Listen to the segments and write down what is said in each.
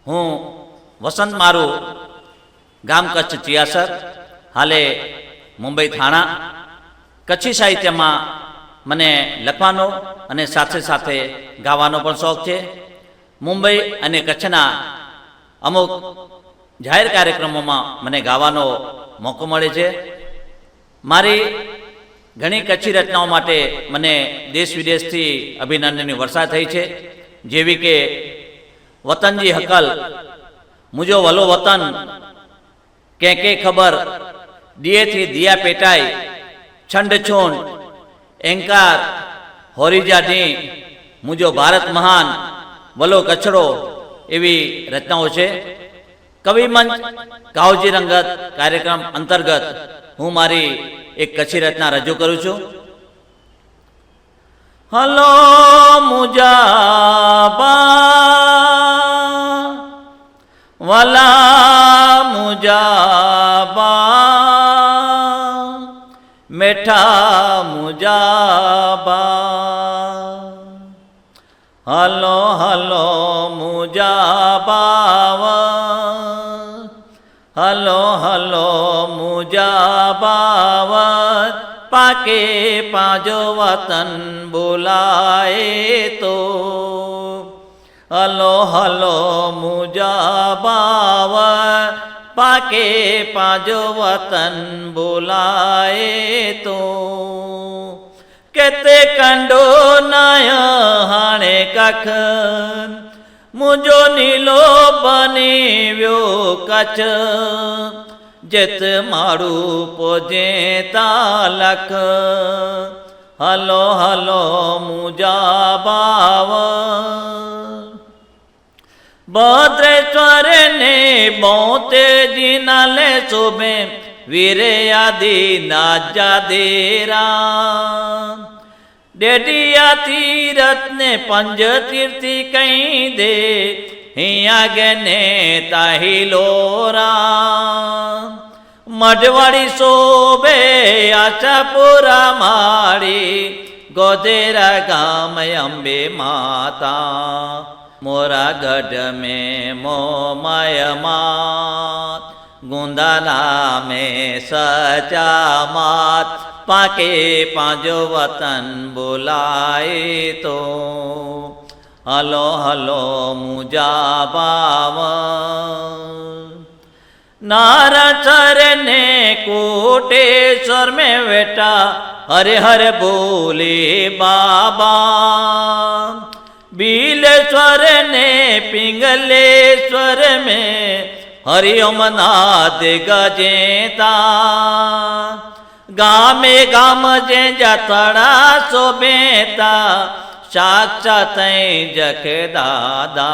હું વસંત મારું ગામ કચ્છ ચિયાસર, હાલે મુંબઈ થાણા. કચ્છી સાહિત્યમાં મને લખવાનો અને સાથે સાથે ગાવાનો પણ શોખ છે. મુંબઈ અને કચ્છના અમુક જાહેર કાર્યક્રમોમાં મને ગાવાનો મોકો મળે છે. મારી ઘણી કચ્છી રચનાઓ માટે મને દેશ વિદેશથી અભિનંદનની વર્ષા થઈ છે, જેવી કે વતનજી હકલ, મુજો વલો વતન, કે ખબર, દિયેથી દિયા પેટાઈ, છંડ છોંડ, એંકાર, હોરીજા ઢી, મુજો ભારત મહાન, વલો કચરો એવી રચનાઓ છે. કવિ મંચ કાવજી રંગત કાર્યક્રમ અંતર્ગત હું મારી એક કચ્છી રચના રજૂ કરું છું. હલો મુજાબા વલા મુજાબા મેઠા મુજાબા, હલો હલો મુજાબાવત, હલો હલો મુજાબાવત, પાકે પાજો વતન બોલાય તો, હલો હલો મુજાબાવત, પાકે પાજો વતન બોલાય તો. કેતે કંડો નાય હાણે કખ, મુજો નીલો બની વ્યો કચ્છ, જેત મારું પોજે તાલખ, હલો હલો મુજાબાવત. ભદ્રેશ્વર ને બોતે જીનાલે શોભે, વીરે આદિ નાજા દેરા, ડેડિયા તીરથ ને પંજ તીર્થી કઈ દે, હિયા ગને તાહિલોરા. મઢવાડી શોભે આશાપુરા માળી, ગોધેરા ગામ અંબે માતા, મોરા ગઢ में मोमय मात, गुंदाला में सचा मात, पाके पांजो वतन बुलाए तो, हलो हलो मुजाबावत. नाराचर ने कोटेश्वर में बेटा, हरे हरे बोले बाबा, बिलेश्वर ने पिंगलेश्वर में हरिओम नाद गजेता, गामे गाम जे जतड़ा सोबेता, साक्षात जख दादा,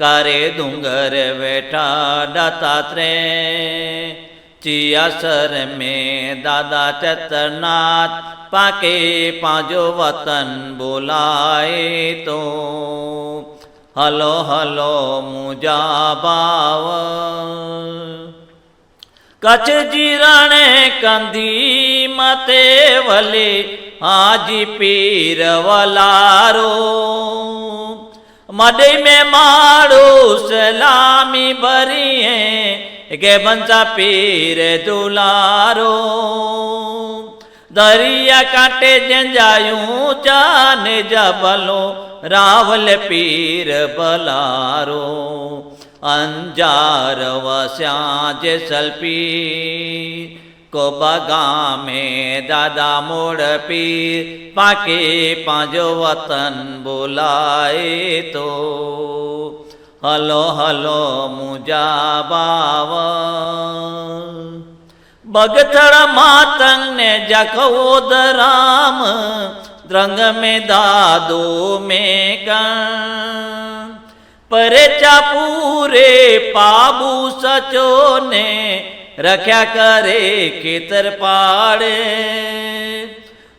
करे डूंगर बेटा दत्तात्रेय, चियासर में दादा चतरनाथ, पाके पांजो वतन बोलाए तो, हलो हलो मुजाबावत. कच्छ जीराणे कंधी मते वले, हाजी पीर वलारो, मडई में माड़ो सलामी भरिए, के बंसा पीर दुलारो. दरिया काटे जंजायूं जाने जबलो, रावल पीर बलारो. अंजार वस्या जैसल पीर, कोबा गाँव में दादा मोड़ पीर, पाके पांजो वतन बुलाए तो, हलो हलो मुजाबावत. बगथड़ मातंग ने जखोद राम, द्रंग में दादो में कं, परे चापूरे पाबू सचो ने, रख्या करे खेतर पाड़े.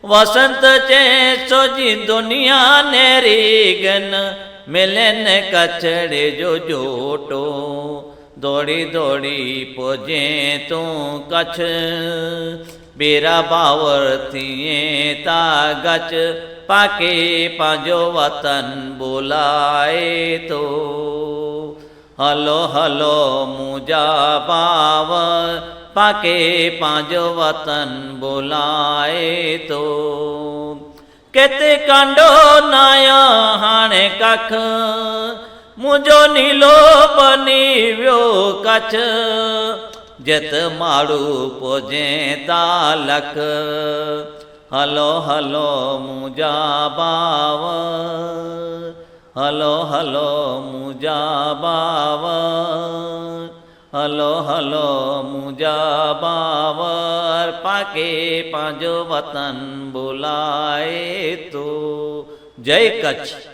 वसंत चे सोजी दुनिया ने रेगन, मिलन कचड़े जो जोटो, दौड़ी दौड़ी पोजे तू कच्छ, बेरा बावर थिए ता गच, पाके पांजो वतन बोलाए तो, હલો હલો મુજા પાવ પાકે પાંજો વતન બોલાય તો કેતે કાંડો નાયા હાણે કખ મુજો નીલો બની વ્યો કચ્છ જત માડું પોજે તાલક હલો હલો મુજા બાવ હલો હલો મુજા બાવ હલો હલો મુજા બાવર પાકે પાંજો વતન બોલાય તો જય કચ્છ.